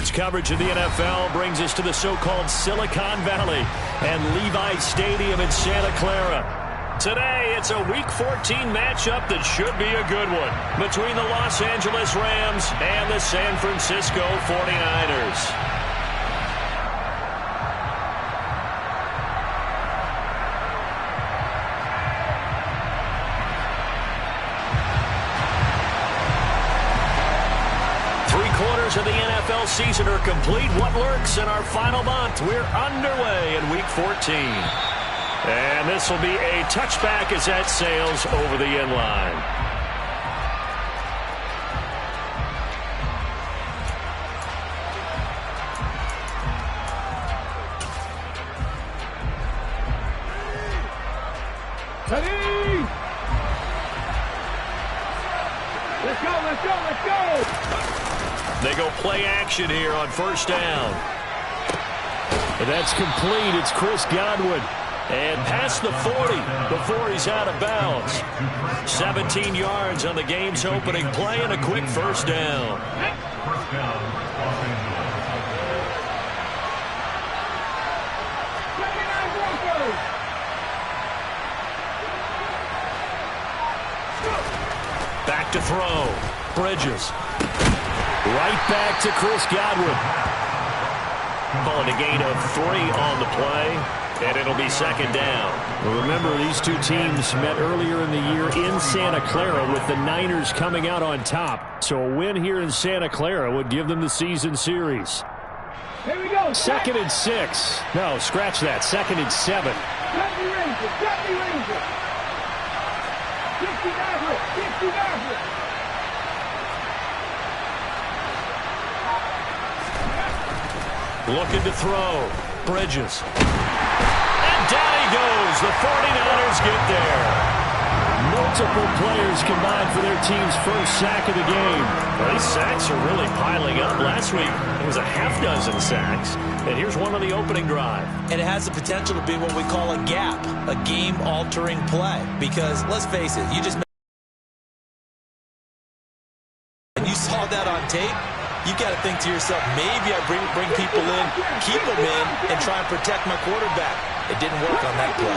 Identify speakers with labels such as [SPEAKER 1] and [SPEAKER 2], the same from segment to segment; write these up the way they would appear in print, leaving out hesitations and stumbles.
[SPEAKER 1] Sports coverage of the NFL brings us to the so-called Silicon Valley and Levi Stadium in Santa Clara. Today, it's a Week 14 matchup that should be a good one between the Los Angeles Rams and the San Francisco 49ers. Of the NFL season are complete. What lurks in our final month? We're underway in Week 14. And this will be a touchback as that sails over the end line.
[SPEAKER 2] Ready? Let's go, let's go, let's go!
[SPEAKER 1] They go play action here on first down. And that's complete. It's Chris Godwin. And past the 40 before he's out of bounds. 17 yards on the game's opening play and a quick first down. Back to throw. Bridges. Right back to Chris Godwin. Calling a gain of 3 on the play, and it'll be second down.
[SPEAKER 3] Well, remember, these two teams met earlier in the year in Santa Clara with the Niners coming out on top. So a win here in Santa Clara would give them the season series.
[SPEAKER 2] Here we go.
[SPEAKER 3] 2nd and 6. No, scratch that. 2nd and 7.
[SPEAKER 2] Got me Ranger. Got me Ranger. 60 Maverick.
[SPEAKER 1] Looking to throw. Bridges. And down he goes. The 49ers get there.
[SPEAKER 3] Multiple players combined for their team's first sack of the game.
[SPEAKER 1] Well, these sacks are really piling up. Last week, it was a half dozen sacks. And here's one on the opening drive.
[SPEAKER 4] And it has the potential to be what we call a gap, a game-altering play. Because, let's face it, you saw that on tape. You got to think to yourself, maybe I bring people in, keep them in, and try and protect my quarterback. It didn't work on that play.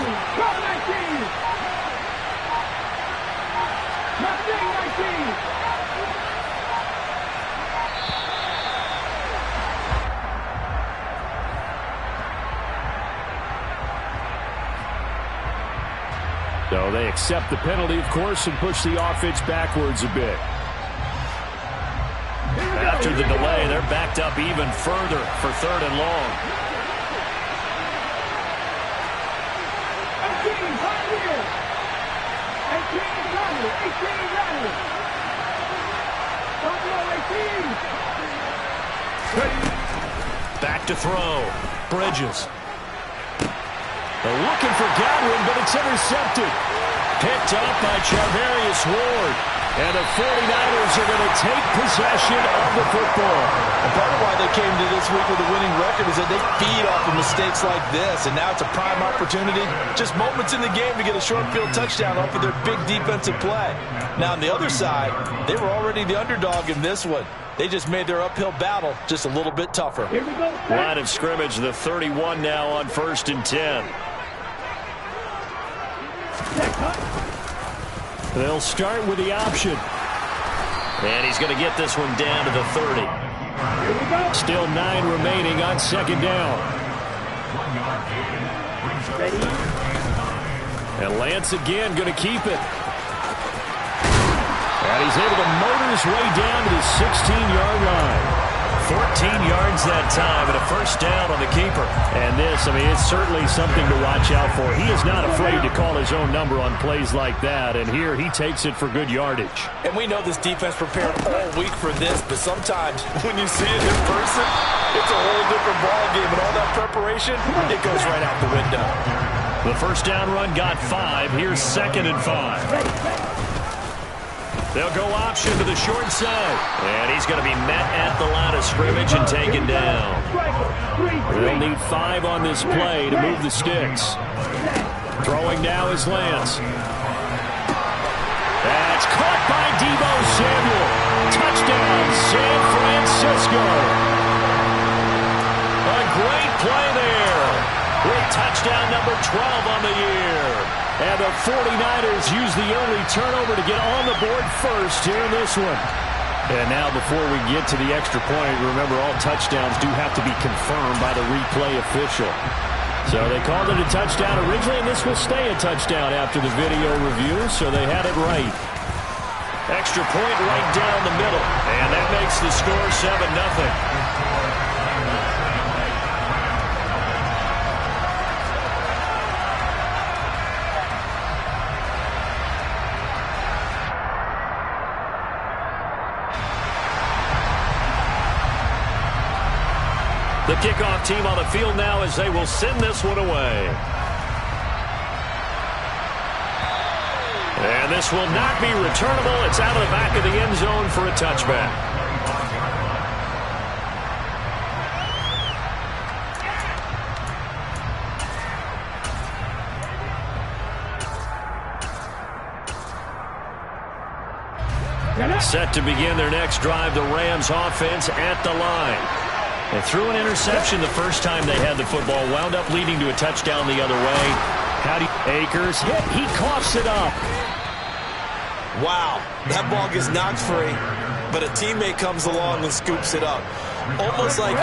[SPEAKER 3] So they accept the penalty, of course, and push the offense backwards a bit.
[SPEAKER 1] After the delay, they're backed up even further for 3rd and long. Back to throw. Bridges.
[SPEAKER 3] They're looking for Godwin, but it's intercepted.
[SPEAKER 1] Picked up by Charvarius Ward.
[SPEAKER 3] And the 49ers are going to take possession of the football.
[SPEAKER 4] And part of why they came to this week with a winning record is that they feed off of mistakes like this. And now it's a prime opportunity, just moments in the game, to get a short field touchdown off of their big defensive play. Now, on the other side, they were already the underdog in this one. They just made their uphill battle just a little bit tougher.
[SPEAKER 1] Line of scrimmage, the 31 now on 1st and 10.
[SPEAKER 3] They'll start with the option.
[SPEAKER 1] And he's going to get this one down to the 30.
[SPEAKER 3] Still 9 remaining on 2nd down. And Lance again going to keep it. And he's able to motor his way down to the 16-yard line.
[SPEAKER 1] 14 yards that time and a first down on the keeper.
[SPEAKER 3] And this, I mean, it's certainly something to watch out for. He is not afraid to call his own number on plays like that. And here he takes it for good yardage.
[SPEAKER 4] And we know this defense prepared all week for this, but sometimes when you see it in person, it's a whole different ballgame. And all that preparation, it goes right out the window.
[SPEAKER 1] The first down run got 5. Here's 2nd and 5. They'll go option to the short side. And he's going to be met at the line of scrimmage and taken down.
[SPEAKER 3] They'll need 5 on this play to move the sticks. Throwing now is Lance. That's caught by Deebo Samuel. Touchdown, San Francisco.
[SPEAKER 1] A great play there with touchdown number 12 on the year.
[SPEAKER 3] And the 49ers use the early turnover to get on the board first here in this one. And now before we get to the extra point, remember all touchdowns do have to be confirmed by the replay official. So they called it a touchdown originally, and this will stay a touchdown after the video review, so they had it right.
[SPEAKER 1] Extra point right down the middle, and that makes the score 7-0. The kickoff team on the field now as they will send this one away. And this will not be returnable. It's out of the back of the end zone for a touchback. Set to begin their next drive, the Rams offense at the line. They threw an interception the first time they had the football, wound up leading to a touchdown the other way.
[SPEAKER 3] Akers hit, he coughs it up.
[SPEAKER 4] Wow, that ball gets knocked free, but a teammate comes along and scoops it up. It's almost like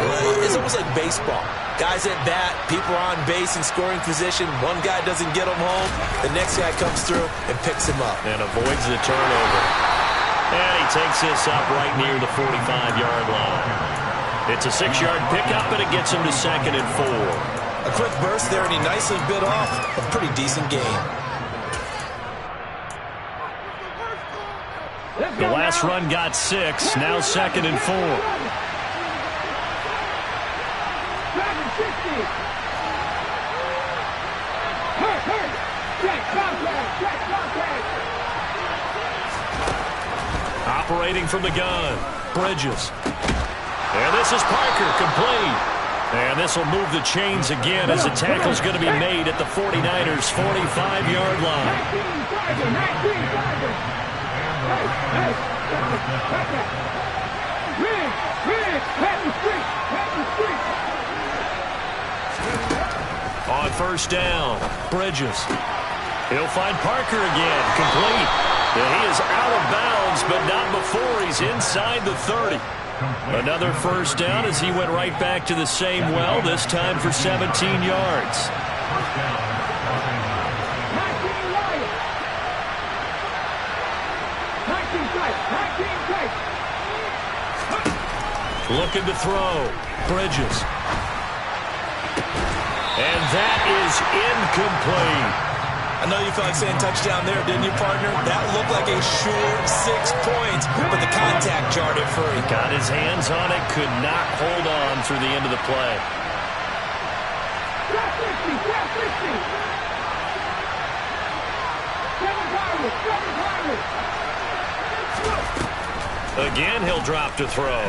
[SPEAKER 4] baseball. Guys at bat, people are on base in scoring position. One guy doesn't get him home, the next guy comes through and picks him up.
[SPEAKER 1] And avoids the turnover. And he takes this up right near the 45-yard line. It's a 6-yard pickup, and it gets him to 2nd and 4.
[SPEAKER 4] A quick burst there, and he nicely bit off a pretty decent gain.
[SPEAKER 1] The last run got 6, now 2nd and 4. Operating from the gun, Bridges. And this is Parker, complete. And this will move the chains again as the tackle's going to be made at the 49ers' 45-yard line. On first down, Bridges. He'll find Parker again, complete. And he is out of bounds, but not before he's inside the 30. Another first down as he went right back to the same well, this time for 17 yards. Looking to throw. Bridges. And that is incomplete.
[SPEAKER 4] I know you felt like saying touchdown there, didn't you, partner? That looked like a sure 6 points, but the contact jarred it free.
[SPEAKER 1] Got his hands on it, could not hold on through the end of the play. Again, he'll drop to throw.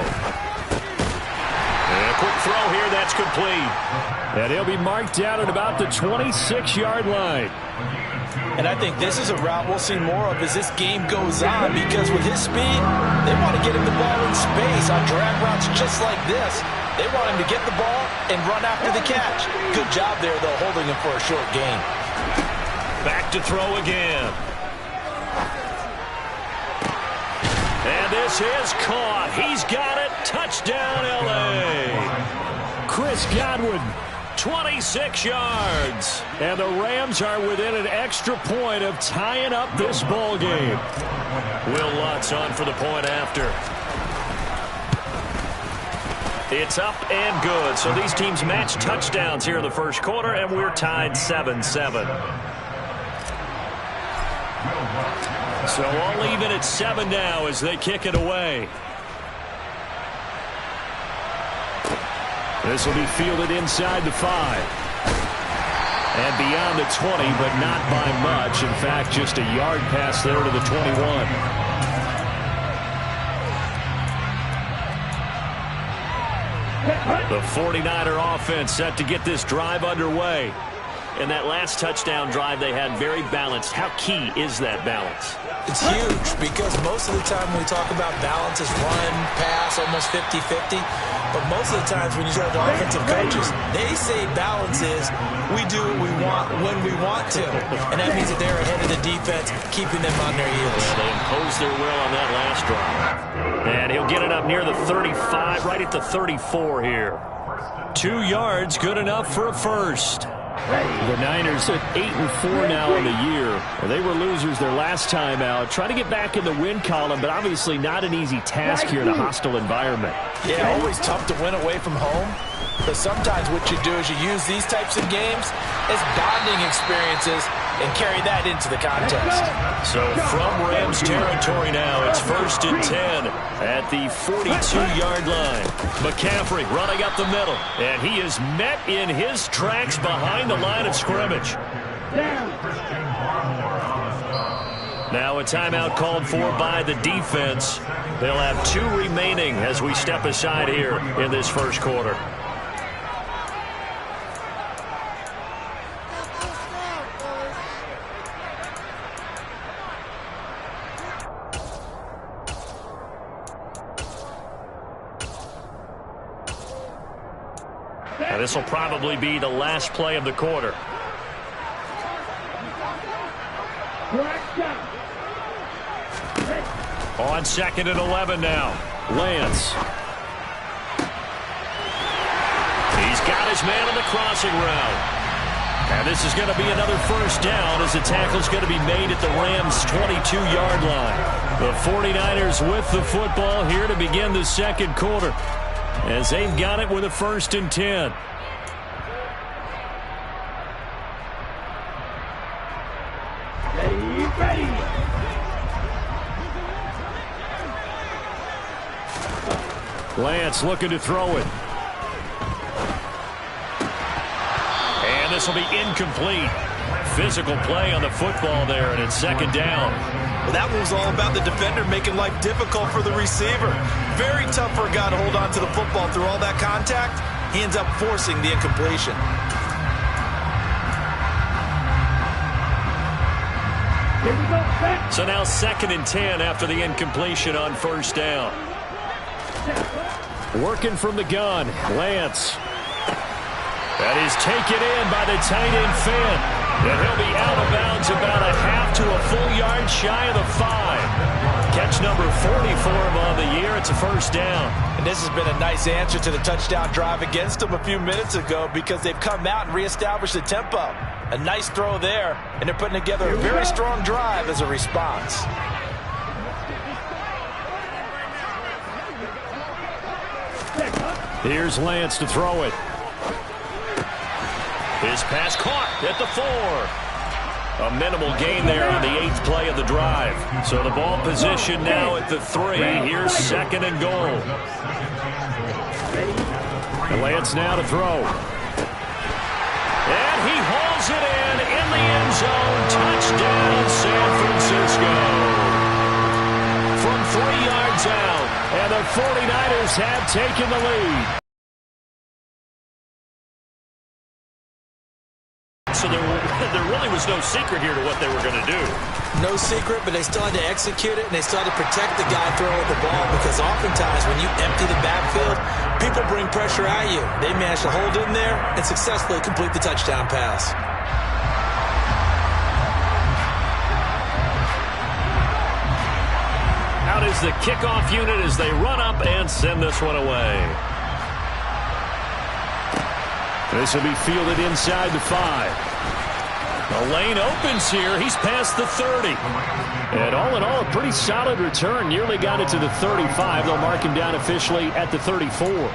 [SPEAKER 1] And a quick throw here, that's complete.
[SPEAKER 3] And he'll be marked down at about the 26-yard line.
[SPEAKER 4] And I think this is a route we'll see more of as this game goes on, because with his speed, they want to get him the ball in space on drag routes just like this. They want him to get the ball and run after the catch. Good job there, though, holding him for a short gain.
[SPEAKER 1] Back to throw again. And this is caught. He's got it. Touchdown, L.A.
[SPEAKER 3] Chris Godwin.
[SPEAKER 1] 26 yards.
[SPEAKER 3] And the Rams are within an extra point of tying up this ball game.
[SPEAKER 1] Will Lutz on for the point after. It's up and good. So these teams match touchdowns here in the first quarter, and we're tied 7-7. So all even at 7 now as they kick it away.
[SPEAKER 3] This will be fielded inside the 5. And beyond the 20, but not by much. In fact, just a yard pass there to the 21.
[SPEAKER 1] The 49er offense set to get this drive underway. And that last touchdown drive they had very balanced. How key is that balance?
[SPEAKER 4] It's huge because most of the time when we talk about balance is run, pass, almost 50-50. But most of the times when you talk to offensive coaches, they say balance is we do what we want when we want to. And that means that they're ahead of the defense, keeping them on their heels.
[SPEAKER 1] They imposed their will on that last drive. And he'll get it up near the 35, right at the 34 here. 2 yards, good enough for a first.
[SPEAKER 3] The Niners at 8-4 now in the year. Well, they were losers their last time out. Trying to get back in the win column, but obviously not an easy task here in a hostile environment.
[SPEAKER 4] Yeah, always tough to win away from home. But sometimes what you do is you use these types of games as bonding experiences and carry that into the contest.
[SPEAKER 1] So from Rams territory now, it's 1st and 10 at the 42-yard line. McCaffrey running up the middle, and he is met in his tracks behind the line of scrimmage. Now a timeout called for by the defense. They'll have 2 remaining as we step aside here in this first quarter. Now this will probably be the last play of the quarter. On 2nd and 11 now. Lance. He's got his man on the crossing route. And this is going to be another first down as the tackle's going to be made at the Rams' 22-yard line. The 49ers with the football here to begin the second quarter, as they've got it with a 1st and 10.
[SPEAKER 2] Ready.
[SPEAKER 3] Lance looking to throw it.
[SPEAKER 1] And this will be incomplete. Physical play on the football there, and it's 2nd down.
[SPEAKER 4] Well, that was all about the defender making life difficult for the receiver. Very tough for a guy to hold on to the football through all that contact. He ends up forcing the incompletion.
[SPEAKER 1] So now 2nd and 10 after the incompletion on 1st down.
[SPEAKER 3] Working from the gun, Lance. That is taken in by the tight end Finn. And he'll be out of bounds about a half to a full yard shy of the 5. Catch number 40 for him on the year. It's a 1st down.
[SPEAKER 4] And this has been a nice answer to the touchdown drive against them a few minutes ago because they've come out and reestablished the tempo. A nice throw there, and they're putting together a very strong drive as a response.
[SPEAKER 3] Here's Lance to throw it.
[SPEAKER 1] His pass caught at the 4. A minimal gain there on the 8th play of the drive. So the ball position now at the 3. Here's 2nd and goal.
[SPEAKER 3] And Lance now to throw.
[SPEAKER 1] And he hauls it in the end zone. Touchdown, San Francisco. From 3 yards out.
[SPEAKER 3] And the 49ers have taken the lead.
[SPEAKER 1] So there really was no secret here to what they were going to do.
[SPEAKER 4] No secret, but they still had to execute it, and they still had to protect the guy throwing the ball because oftentimes when you empty the backfield, people bring pressure at you. They managed to hold in there and successfully complete the touchdown pass.
[SPEAKER 1] Out is the kickoff unit as they run up and send this one away.
[SPEAKER 3] This will be fielded inside the 5.
[SPEAKER 1] The lane opens here. He's past the 30.
[SPEAKER 3] And all in all, a pretty solid return. Nearly got it to the 35. They'll mark him down officially at the 34.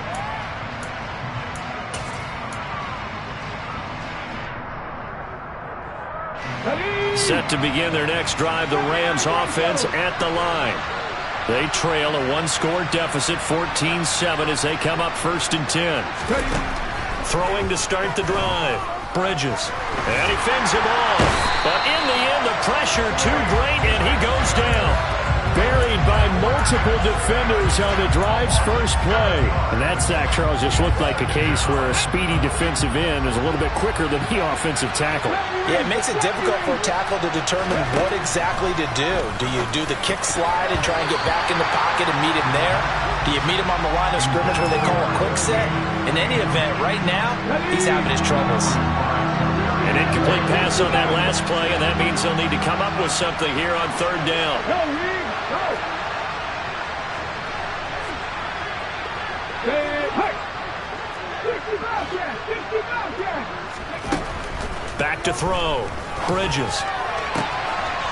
[SPEAKER 1] Set to begin their next drive, the Rams offense at the line. They trail a 1-score deficit, 14-7, as they come up 1st and 10. Throwing to start the drive. Bridges. And he fends him off. But in the end, the pressure too great, and he goes down.
[SPEAKER 3] buried by multiple defenders on the drive's first play. And that sack, Charles, just looked like a case where a speedy defensive end is a little bit quicker than the offensive tackle.
[SPEAKER 4] Yeah, it makes it difficult for a tackle to determine what exactly to do. Do you do the kick slide and try and get back in the pocket and meet him there? Do you meet him on the line of scrimmage where they call a quick set? In any event, right now, he's having his troubles.
[SPEAKER 1] An incomplete pass on that last play, and that means they'll need to come up with something here on third down. Back to throw. Bridges.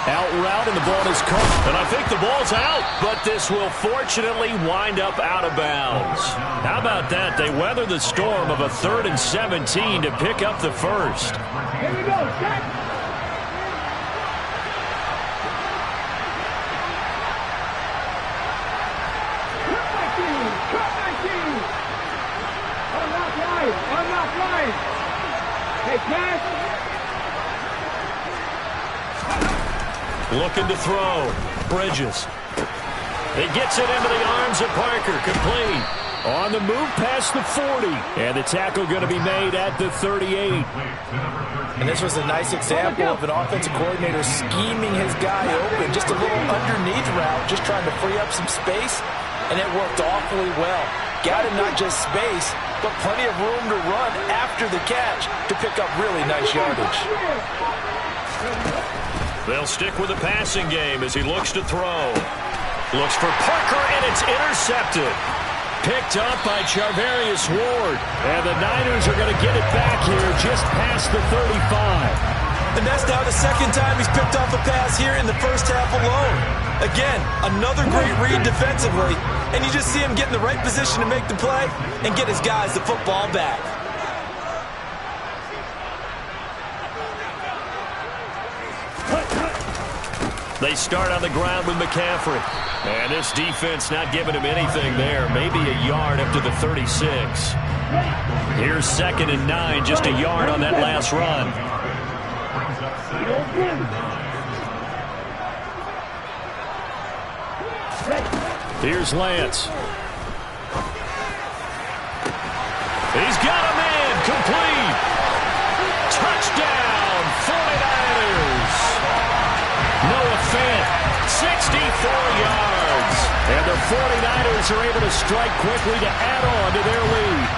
[SPEAKER 1] Out route, and the ball is caught. And I think the ball's out, but this will fortunately wind up out of bounds. How about that? They weather the storm of a 3rd and 17 to pick up the first.
[SPEAKER 2] Here we go, set. Cut my team. Unlock line. Hey, pass.
[SPEAKER 1] Looking to throw. Bridges. He gets it into the arms of Parker. Complete. On the move past the 40. And the tackle going to be made at the 38.
[SPEAKER 4] And this was a nice example of an offensive coordinator scheming his guy open. Just a little underneath route, just trying to free up some space. And it worked awfully well. Got him not just space, but plenty of room to run after the catch to pick up really nice yardage.
[SPEAKER 1] They'll stick with the passing game as he looks to throw. Looks for Parker, and it's intercepted. Picked up by Charvarius Ward. And the Niners are going to get it back here just past the 35.
[SPEAKER 4] And that's now the second time he's picked off a pass here in the first half alone. Again, another great read defensively. And you just see him get in the right position to make the play and get his guys the football back.
[SPEAKER 1] They start on the ground with McCaffrey. And this defense not giving him anything there. Maybe a yard up to the 36. Here's 2nd and 9, just a yard on that last run. Here's Lance. He's got a man. Complete. Touchdown, 49ers. Noah Fant, 64 yards. And the 49ers are able to strike quickly to add on to their lead.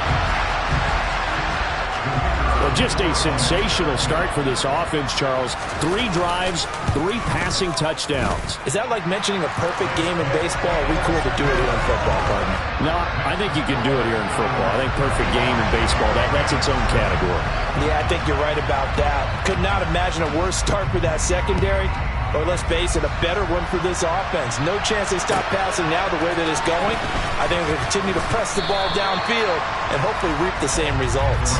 [SPEAKER 1] Well, just a sensational start for this offense, Charles. 3 drives, 3 passing touchdowns.
[SPEAKER 4] Is that like mentioning a perfect game in baseball? Are we cool to do it here in football, partner?
[SPEAKER 3] No, I think you can do it here in football. I think perfect game in baseball, that's its own category.
[SPEAKER 4] Yeah, I think you're right about that. Could not imagine a worse start for that secondary. Or let's face it, a better one for this offense. No chance they stop passing now the way that it's going. I think they'll continue to press the ball downfield and hopefully reap the same results.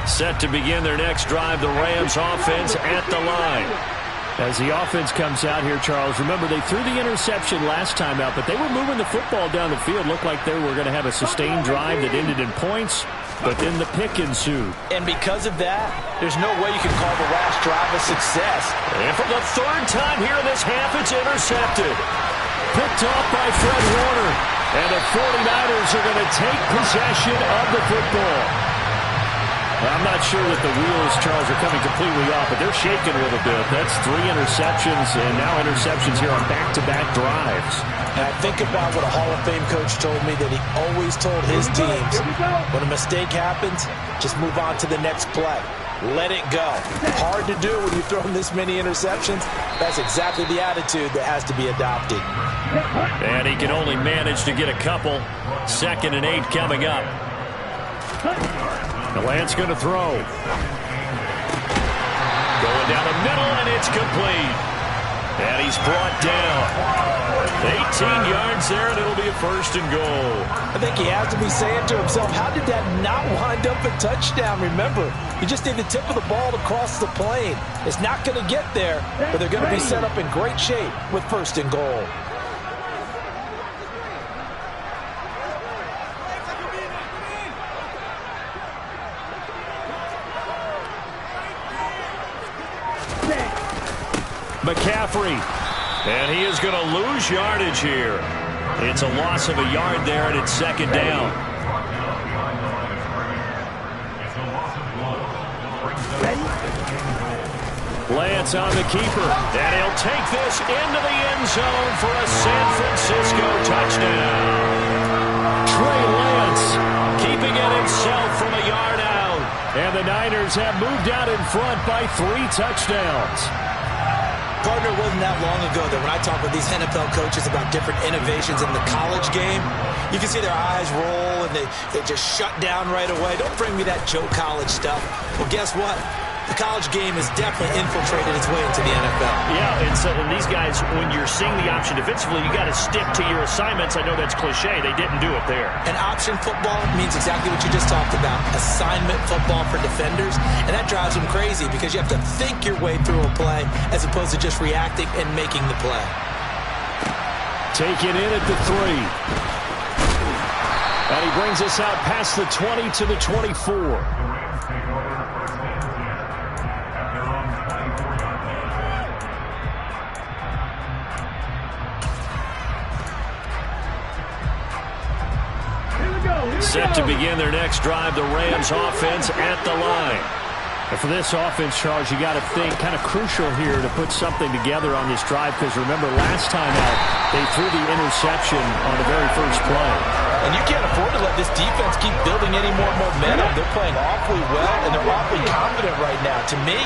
[SPEAKER 1] Set to begin their next drive, the Rams offense at the line.
[SPEAKER 3] As the offense comes out here, Charles, remember they threw the interception last time out, but they were moving the football down the field. Looked like they were going to have a sustained drive that ended in points, but then the pick ensued.
[SPEAKER 4] And because of that, there's no way you can call the last drive a success.
[SPEAKER 1] And for the 3rd time here in this half, it's intercepted.
[SPEAKER 3] Picked off by Fred Warner.
[SPEAKER 1] And the 49ers are going to take possession of the football. I'm not sure that the wheels, Charles, are coming completely off, but they're shaking a little bit. That's 3 interceptions, and now interceptions here on back-to-back drives.
[SPEAKER 4] And I think about what a Hall of Fame coach told me, that he always told his teams, when a mistake happens, just move on to the next play. Let it go. Hard to do when you've thrown this many interceptions. That's exactly the attitude that has to be adopted.
[SPEAKER 1] And he can only manage to get a couple. 2nd and 8 coming up.
[SPEAKER 3] Lance going to throw.
[SPEAKER 1] Going down the middle, and it's complete. And he's brought down. 18 yards there, and it'll be a first and goal.
[SPEAKER 4] I think he has to be saying to himself, how did that not wind up a touchdown? Remember, you just need the tip of the ball to cross the plane. It's not going to get there, but they're going to be set up in great shape with first and goal.
[SPEAKER 1] McCaffrey, and he is going to lose yardage here. It's a loss of a yard there, and it's second down. Lance on the keeper, and he'll take this into the end zone for a San Francisco touchdown. Trey Lance keeping it himself from a yard out, and the Niners have moved out in front by 3 touchdowns.
[SPEAKER 5] Partner, wasn't that long ago that when I talk with these NFL coaches about different innovations in the college game, you can see their eyes roll and they just shut down right away. Don't bring me that Joe College stuff. Well, guess what? The college game has definitely infiltrated its way into the NFL.
[SPEAKER 1] Yeah, and these guys, when you're seeing the option defensively, you got to stick to your assignments. I know that's cliche. They didn't do it there.
[SPEAKER 5] And option football means exactly what you just talked about. Assignment football for defenders. And that drives them crazy because you have to think your way through a play as opposed to just reacting and making the play.
[SPEAKER 1] Take it in at the 3. And he brings us out past the 20 to the 24. Set to begin their next drive, the Rams offense at the line.
[SPEAKER 3] And for this offense, Charles, you got to think kind of crucial here to put something together on this drive because remember last time out they threw the interception on the very first play.
[SPEAKER 4] And you can't afford to let this defense keep building any more momentum. They're playing awfully well, and they're awfully confident right now. To me,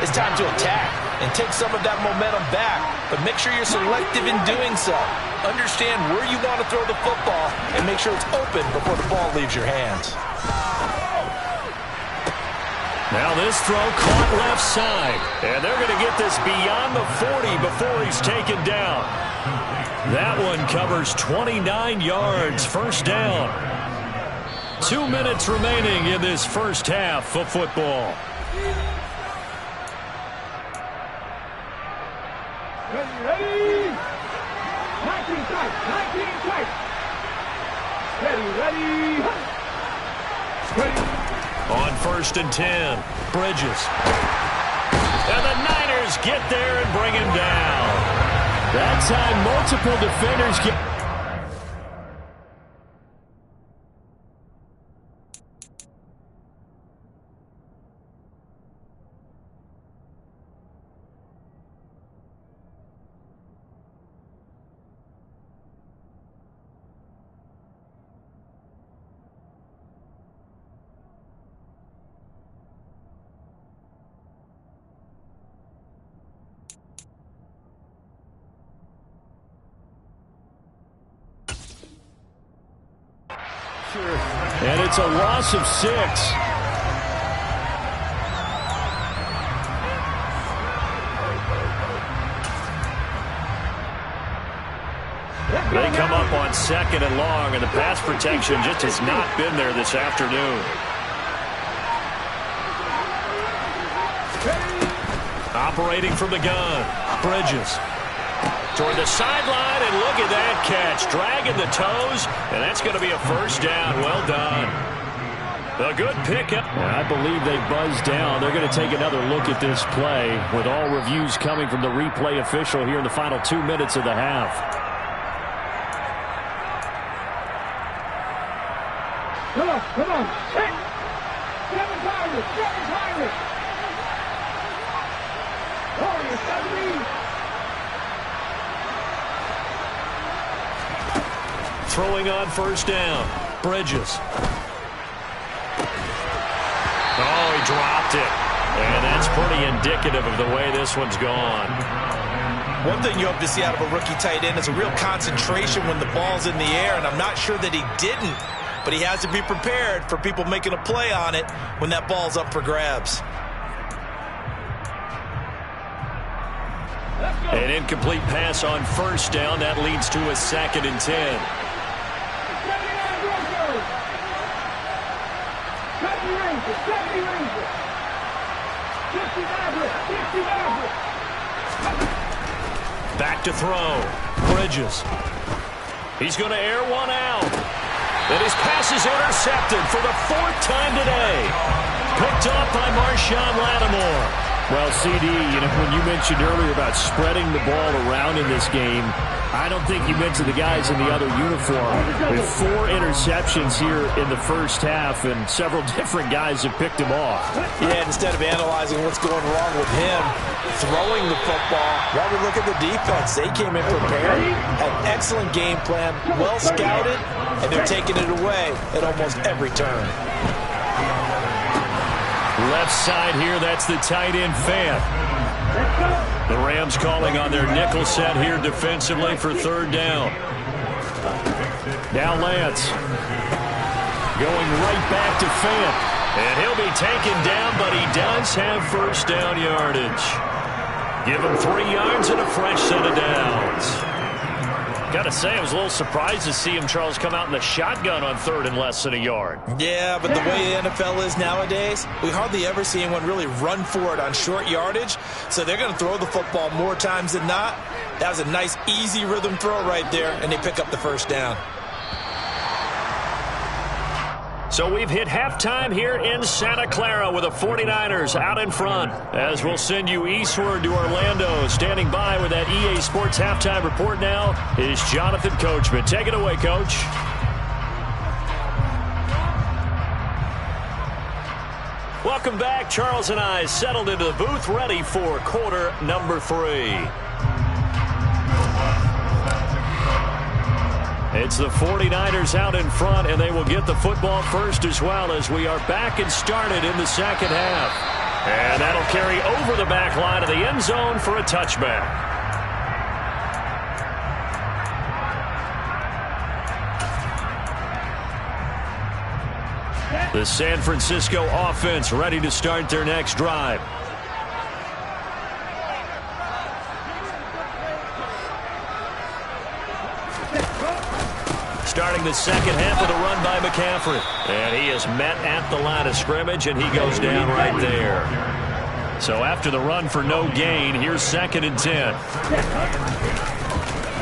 [SPEAKER 4] it's time to attack and take some of that momentum back, but make sure you're selective in doing so. Understand where you want to throw the football and make sure it's open before the ball leaves your hands.
[SPEAKER 1] Now this throw caught left side, and they're going to get this beyond the 40 before he's taken down. That one covers 29 yards, first down. 2 minutes remaining in this first half of football.
[SPEAKER 2] Ready? 19 tight, 19 tight. Ready.
[SPEAKER 1] On 1st and 10, Bridges. And the Niners get there and bring him down.
[SPEAKER 3] That time, multiple defenders get... And it's a loss of 6.
[SPEAKER 1] They come up on 2nd and long, and the pass protection just has not been there this afternoon. Operating from the gun, Bridges. Toward the sideline, and look at that catch. Dragging the toes, and that's going to be a first down. Well done. A good pickup.
[SPEAKER 3] I believe they buzzed down. They're going to take another look at this play with all reviews coming from the replay official here in the final 2 minutes of the half.
[SPEAKER 2] Come on. Hit. 7 Pirates. Warriors, 70.
[SPEAKER 1] Throwing on first down. Bridges. Oh, he dropped it. And that's pretty indicative of the way this one's gone.
[SPEAKER 4] One thing you hope to see out of a rookie tight end is a real concentration when the ball's in the air, and I'm not sure that he didn't, but he has to be prepared for people making a play on it when that ball's up for grabs.
[SPEAKER 2] Let's go.
[SPEAKER 1] An incomplete pass on first down. That leads to a 2nd and 10. Back to throw. Bridges. He's going to air one out. And his pass is intercepted for the 4th time today. Picked off by Marshawn Lattimore.
[SPEAKER 3] Well, CD, when you mentioned earlier about spreading the ball around in this game, I don't think you mentioned the guys in the other uniform. With 4 interceptions here in the first half, and several different guys have picked him off.
[SPEAKER 5] Yeah, instead of analyzing what's going wrong with him throwing the football, while we look at the defense, they came in prepared, had an excellent game plan, well scouted, and they're taking it away at almost every turn.
[SPEAKER 1] Left side here, that's the tight end, Fant. The Rams calling on their nickel set here defensively for 3rd down. Now Lance. Going right back to Fant. And he'll be taken down, but he does have 1st down yardage. Give him 3 yards and a fresh set of downs. Got to say, I was a little surprised to see him, Charles, come out in the shotgun on 3rd and less than a yard.
[SPEAKER 5] Yeah, but the way the NFL is nowadays, we hardly ever see anyone really run for it on short yardage. So they're going to throw the football more times than not. That was a nice, easy rhythm throw right there, and they pick up the 1st down.
[SPEAKER 1] So we've hit halftime here in Santa Clara with the 49ers out in front. As we'll send you eastward to Orlando. Standing by with that EA Sports halftime report now is Jonathan Coachman. Take it away, Coach. Welcome back. Charles and I settled into the booth, ready for quarter number 3. It's the 49ers out in front, and they will get the football first as well as we are back and started in the 2nd half. And that'll carry over the back line of the end zone for a touchback. The San Francisco offense ready to start their next drive. Starting the 2nd half with a run by McCaffrey. And he is met at the line of scrimmage, and he goes down right there. So after the run for no gain, here's 2nd and 10.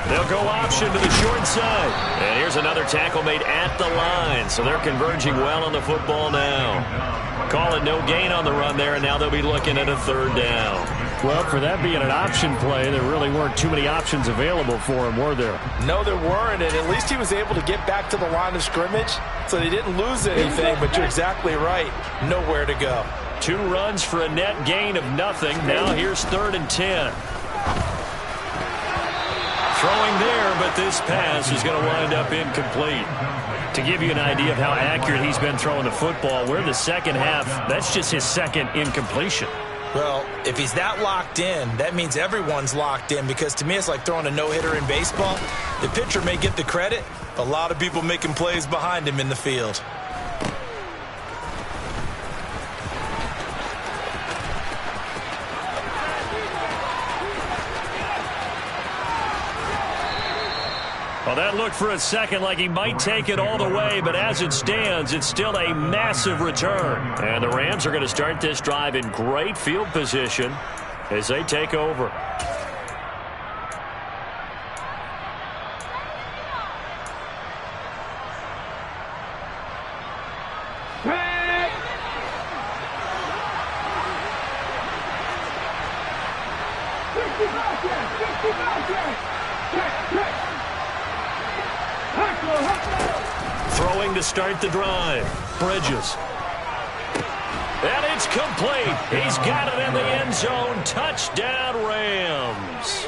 [SPEAKER 1] They'll go option to the short side. And here's another tackle made at the line. So they're converging well on the football now. Call it no gain on the run there, and now they'll be looking at a 3rd down.
[SPEAKER 3] Well, for that being an option play, there really weren't too many options available for him, were there?
[SPEAKER 5] No, there weren't, and at least he was able to get back to the line of scrimmage, so they didn't lose anything, but you're exactly right. Nowhere to go.
[SPEAKER 1] 2 runs for a net gain of nothing. Now here's 3rd and 10. Throwing there, but this pass is going to wind up incomplete. To give you an idea of how accurate he's been throwing the football, we're in the 2nd half. That's just his 2nd incompletion.
[SPEAKER 5] Well, if he's that locked in, that means everyone's locked in, because to me it's like throwing a no-hitter in baseball. The pitcher may get the credit, but a lot of people making plays behind him in the field.
[SPEAKER 1] Well, that looked for a second like he might take it all the way, but as it stands, it's still a massive return. And the Rams are going to start this drive in great field position as they take over. Throwing to start the drive. Bridges. And it's complete. He's got it in the end zone. Touchdown, Rams.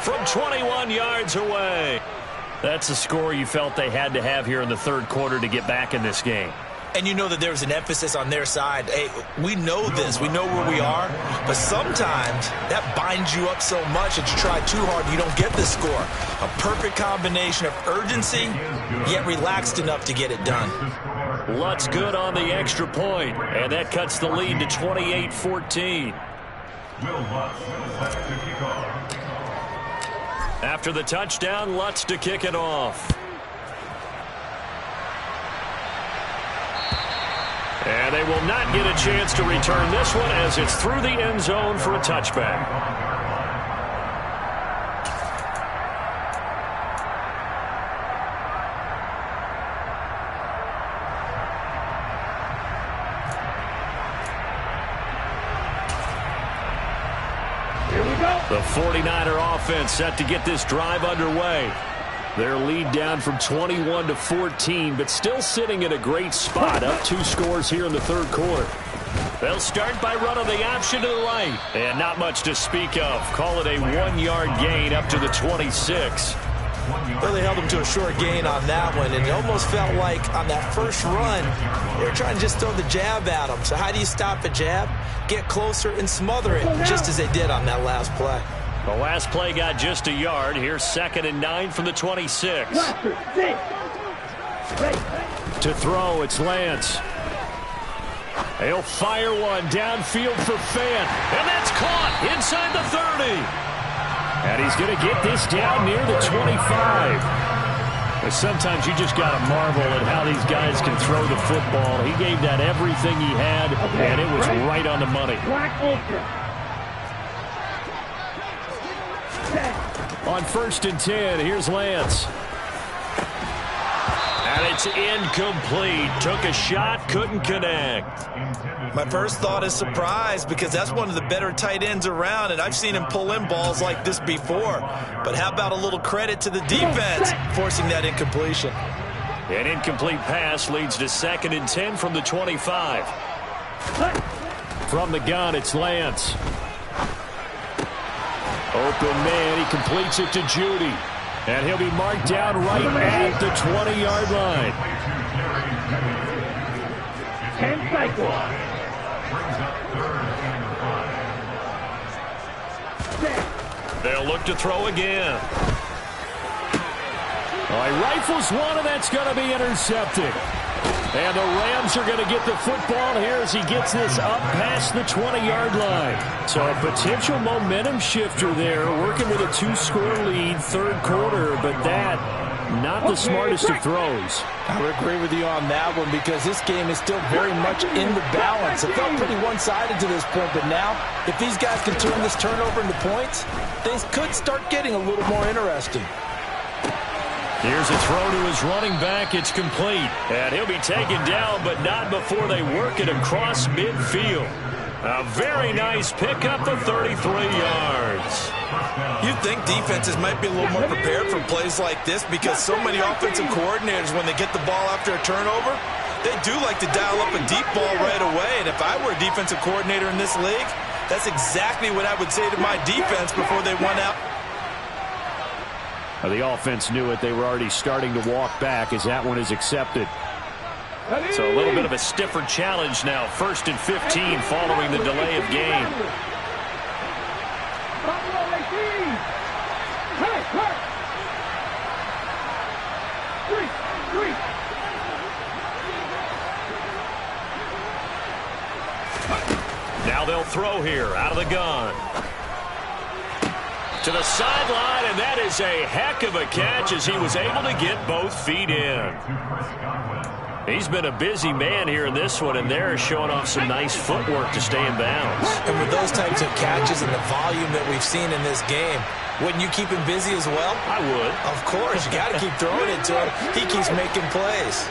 [SPEAKER 1] From 21 yards away. That's a score you felt they had to have here in the 3rd quarter to get back in this game.
[SPEAKER 5] And you know that there was an emphasis on their side. Hey, we know this. We know where we are. But sometimes that binds you up so much that you try too hard and you don't get the score. A perfect combination of urgency, yet relaxed enough to get it done.
[SPEAKER 1] Lutz good on the extra point, and that cuts the lead to 28-14. After the touchdown, Lutz to kick it off. And they will not get a chance to return this one as it's through the end zone for a touchback.
[SPEAKER 2] Here we go.
[SPEAKER 1] The 49er offense set to get this drive underway. Their lead down from 21 to 14, but still sitting in a great spot, up 2 scores here in the third quarter. They'll start by running the option to the right. And not much to speak of. Call it a 1-yard gain up to the 26.
[SPEAKER 5] Well, they held him to a short gain on that one, and it almost felt like on that first run, they were trying to just throw the jab at him. So how do you stop a jab? Get closer and smother it, just as they did on that last play.
[SPEAKER 1] The last play got just a yard. Here's 2nd and 9 from the 26. To throw, it's Lance. He'll fire one downfield for Fant. And that's caught inside the 30. And he's going to get this down near the 25. But sometimes you just got to marvel at how these guys can throw the football. He gave that everything he had, and it was right on the money. On 1st and 10, here's Lance. And it's incomplete. Took a shot, couldn't connect.
[SPEAKER 4] My first thought is surprise, because that's one of the better tight ends around, and I've seen him pull in balls like this before. But how about a little credit to the defense forcing that incompletion?
[SPEAKER 1] An incomplete pass leads to 2nd and 10 from the 25. From the gun, it's Lance. Open man, he completes it to Judy. And he'll be marked down right at the 20-yard line.
[SPEAKER 2] 10 cycles.
[SPEAKER 1] They'll look to throw again. He rifles one, and that's going to be intercepted. And the Rams are going to get the football here as he gets this up past the 20-yard line. So a potential momentum shifter there, working with a 2-score lead, third quarter, but that, not the smartest of throws.
[SPEAKER 4] I would agree with you on that one, because this game is still very much in the balance. It felt pretty one-sided to this point, but now, if these guys can turn this turnover into points, things could start getting a little more interesting.
[SPEAKER 1] Here's a throw to his running back. It's complete. And he'll be taken down, but not before they work it across midfield. A very nice pickup of 33 yards.
[SPEAKER 4] You'd think defenses might be a little more prepared for plays like this, because so many offensive coordinators, when they get the ball after a turnover, they do like to dial up a deep ball right away. And if I were a defensive coordinator in this league, that's exactly what I would say to my defense before they went out.
[SPEAKER 3] The offense knew it. They were already starting to walk back as that one is accepted.
[SPEAKER 1] So a little bit of a stiffer challenge now. 1st and 15 following the delay of game. Now they'll throw here out of the gun. To the sideline, and that is a heck of a catch as he was able to get both feet in. He's been a busy man here in this one, and they're showing off some nice footwork to stay in bounds.
[SPEAKER 5] And with those types of catches and the volume that we've seen in this game, wouldn't you keep him busy as well?
[SPEAKER 1] I would.
[SPEAKER 5] Of course, you got to keep throwing it to him. He keeps making plays.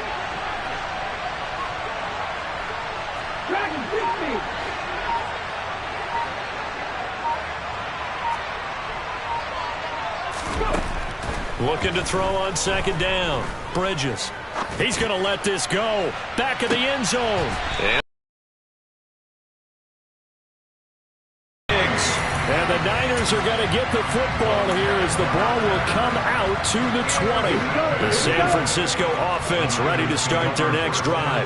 [SPEAKER 2] Dragon 60.
[SPEAKER 1] Looking to throw on 2nd down. Bridges. He's going to let this go. Back of the end zone. And the Niners are going to get the football here as the ball will come out to the 20. The San Francisco offense ready to start their next drive.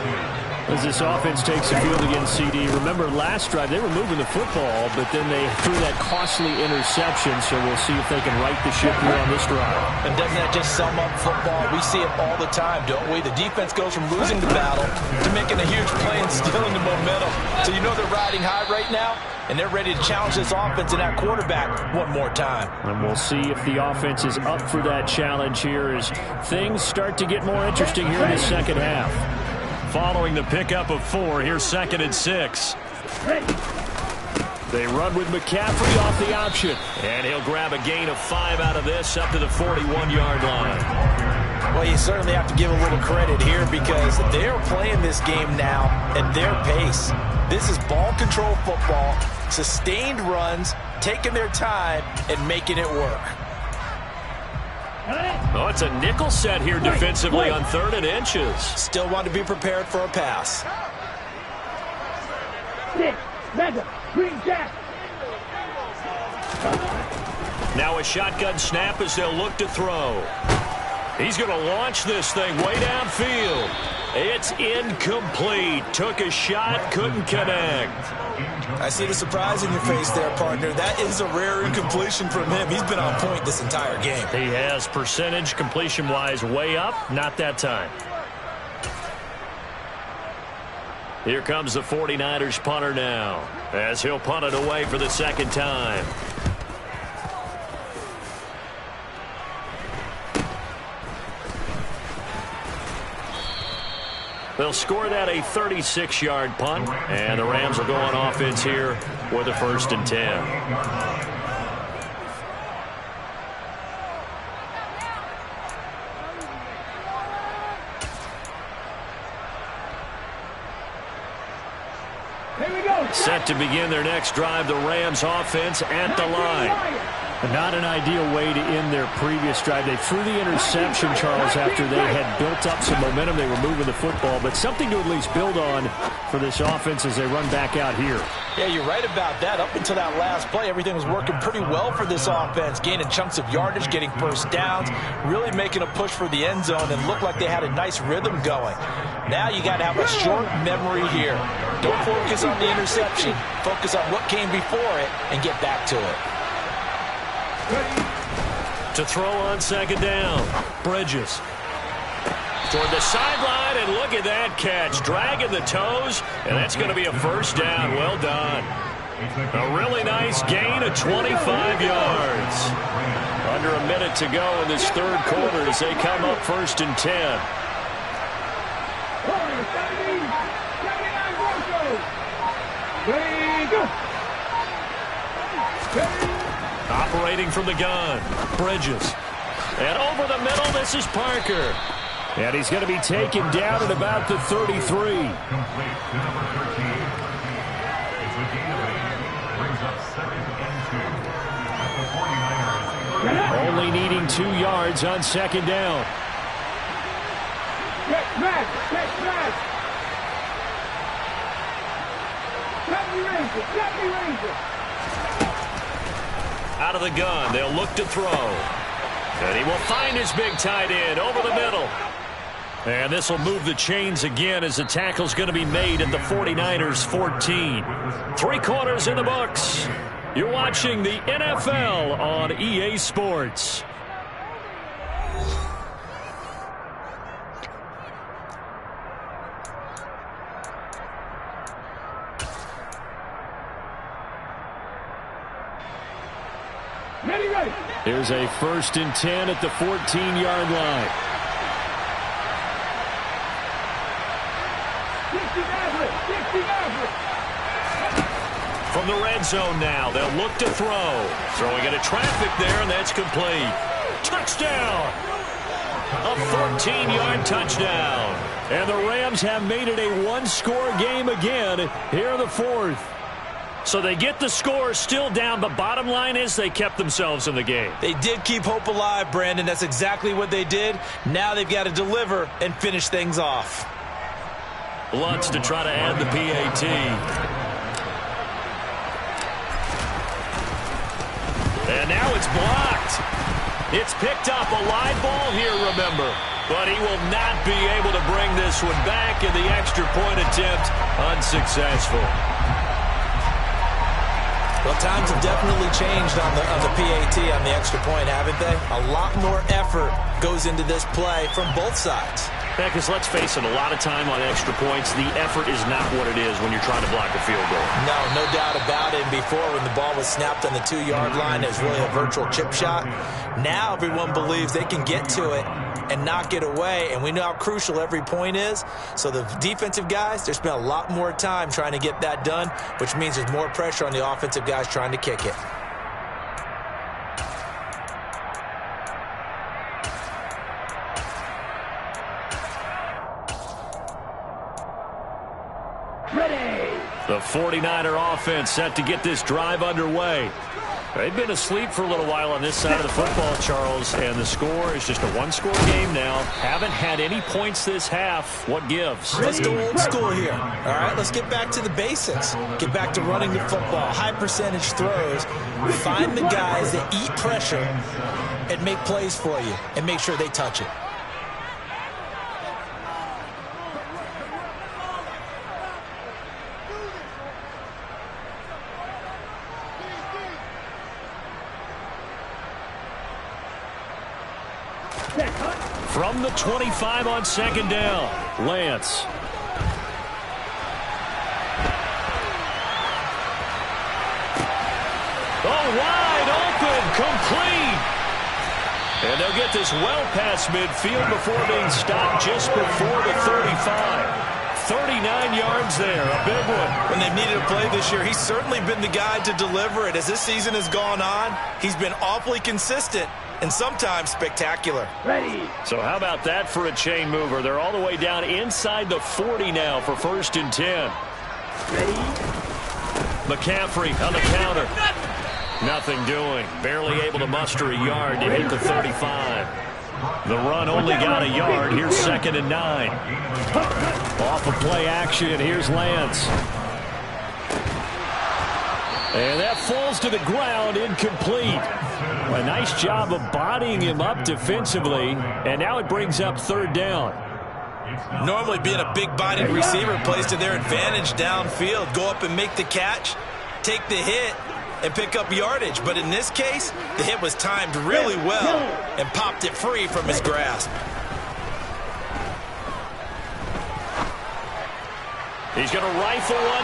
[SPEAKER 3] As this offense takes the field against CD, remember last drive they were moving the football, but then they threw that costly interception, so we'll see if they can right the ship here on this drive.
[SPEAKER 4] And doesn't that just sum up football? We see it all the time, don't we? The defense goes from losing the battle to making a huge play and stealing the momentum. So you know they're riding high right now, and they're ready to challenge this offense and that quarterback one more time.
[SPEAKER 3] And we'll see if the offense is up for that challenge here as things start to get more interesting here in the second half.
[SPEAKER 1] Following the pickup of 4, here's 2nd and 6.
[SPEAKER 3] They run with McCaffrey off the option.
[SPEAKER 1] And he'll grab a gain of 5 out of this up to the 41-yard line.
[SPEAKER 5] Well, you certainly have to give a little credit here because they're playing this game now at their pace. This is ball control football, sustained runs, taking their time, and making it work.
[SPEAKER 1] Oh, it's a nickel set here defensively on 3rd and inches.
[SPEAKER 5] Still want to be prepared for a pass.
[SPEAKER 1] Now a shotgun snap as they'll look to throw. He's going to launch this thing way downfield. It's incomplete. Took a shot, couldn't connect.
[SPEAKER 5] I see the surprise in your face there, partner. That is a rare incompletion from him. He's been on point this entire game.
[SPEAKER 1] He has percentage completion-wise way up. Not that time. Here comes the 49ers punter now as he'll punt it away for the second time. They'll score that a 36-yard punt, and the Rams will go on offense here with a 1st and 10.
[SPEAKER 2] Here we go.
[SPEAKER 1] Set to begin their next drive, the Rams offense at the line.
[SPEAKER 3] Not an ideal way to end their previous drive. They threw the interception, Charles, after they had built up some momentum. They were moving the football, but something to at least build on for this offense as they run back out here.
[SPEAKER 5] Yeah, you're right about that. Up until that last play, everything was working pretty well for this offense, gaining chunks of yardage, getting first downs, really making a push for the end zone, and looked like they had a nice rhythm going. Now you got to have a short memory here. Don't focus on the interception. Focus on what came before it and get back to it.
[SPEAKER 1] To throw on second down, Bridges. Toward the sideline, and look at that catch. Dragging the toes, and that's going to be a first down. Well done. A really nice gain of 25 yards. Under a minute to go in this third quarter as they come up 1st and 10. Operating from the gun, Bridges. And over the middle, this is Parker.
[SPEAKER 3] And he's going to be taken down at about the 33. Only needing 2 yards on second down.
[SPEAKER 2] Get back! Get back! Let me raise it!
[SPEAKER 1] Out of the gun, they'll look to throw. And he will find his big tight end over the middle. And this will move the chains again as the tackle's going to be made at the 49ers 14. 3 quarters in the books. You're watching the NFL on EA Sports.
[SPEAKER 3] Here's a 1st and 10 at the 14-yard line.
[SPEAKER 1] From the red zone now, they'll look to throw. Throwing into traffic there, and that's complete. Touchdown! A 14-yard touchdown.
[SPEAKER 3] And the Rams have made it a 1-score game again here in the 4th.
[SPEAKER 1] So they get the score still down, but bottom line is they kept themselves in the game.
[SPEAKER 5] They did keep hope alive, Brandon. That's exactly what they did. Now they've got to deliver and finish things off.
[SPEAKER 1] Lutz to try to add the PAT. And now it's blocked. It's picked up. A live ball here, remember. but he will not be able to bring this one back, and the extra point attempt unsuccessful.
[SPEAKER 5] Well, times have definitely changed on the PAT, on the extra point, haven't they? A lot more effort goes into this play from both sides.
[SPEAKER 1] Yeah, because let's face it, a lot of time on extra points, the effort is not what it is when you're trying to block a field goal.
[SPEAKER 5] No doubt about it. And before, when the ball was snapped on the 2-yard line, it was really a virtual chip shot. Now everyone believes they can get to it and knock it away, and we know how crucial every point is. So the defensive guys, they spent a lot more time trying to get that done, which means there's more pressure on the offensive guys trying to kick it.
[SPEAKER 1] The 49er offense set to get this drive underway. They've been asleep for a little while on this side of the football, Charles, and the score is just a one-score game now. Haven't had any points this half. What gives?
[SPEAKER 5] Let's go old school here. All right, let's get back to the basics. Get back to running the football, high percentage throws. Find the guys that eat pressure and make plays for you and make sure they touch it.
[SPEAKER 1] From the 25 on second down, Lance. Oh, wide open, complete. And they'll get this well past midfield before being stopped just before the 35. 39 yards there, a big one.
[SPEAKER 5] When they've needed a play this year, he's certainly been the guy to deliver it. As this season has gone on, he's been awfully consistent and sometimes spectacular.
[SPEAKER 2] Ready.
[SPEAKER 1] So how about that for a chain mover? They're all the way down inside the 40 now for 1st and 10.
[SPEAKER 2] Ready.
[SPEAKER 1] McCaffrey on the counter. Nothing doing. Barely able to muster a yard to hit the 35. The run only got a yard. Here's 2nd and 9. Off of play action. Here's Lance. And that falls to the ground, incomplete. A nice job of bodying him up defensively, and now it brings up 3rd down.
[SPEAKER 5] Normally being a big-bodied receiver plays to their advantage downfield. Go up and make the catch, take the hit, and pick up yardage. But in this case, the hit was timed really well and popped it free from his grasp.
[SPEAKER 1] He's going to rifle one